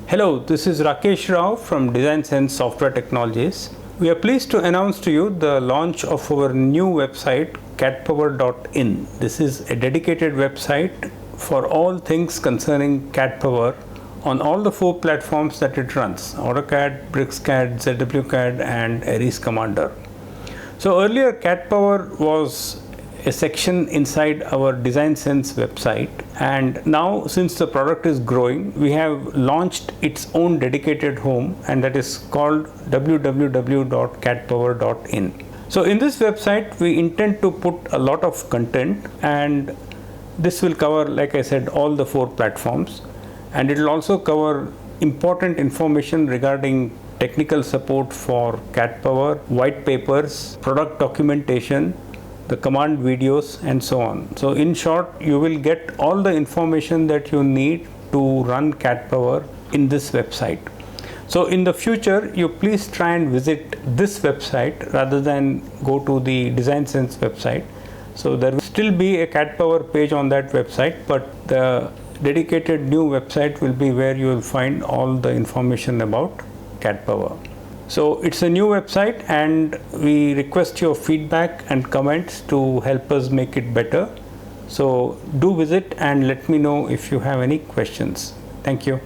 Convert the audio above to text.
Hello, this is Rakesh Rao from DesignSense Software Technologies. We are pleased to announce to you the launch of our new website CADPower.in. This is a dedicated website for all things concerning CADPower on all the 4 platforms that it runs: AutoCAD, BricsCAD, ZWCAD and Aries Commander. So earlier CADPower was a section inside our DesignSense website, and now since the product is growing, we have launched its own dedicated home, and that is called www.cadpower.in. So in this website we intend to put a lot of content, and this will cover, like I said, all the 4 platforms, and it will also cover important information regarding technical support for CADPower, white papers, product documentation, the command videos and so on. So in short, you will get all the information that you need to run CADPower in this website. So in the future, you please try and visit this website rather than go to the DesignSense website. So there will still be a CADPower page on that website, but the dedicated new website will be where you will find all the information about CADPower. So it's a new website, and we request your feedback and comments to help us make it better. So do visit and let me know if you have any questions. Thank you.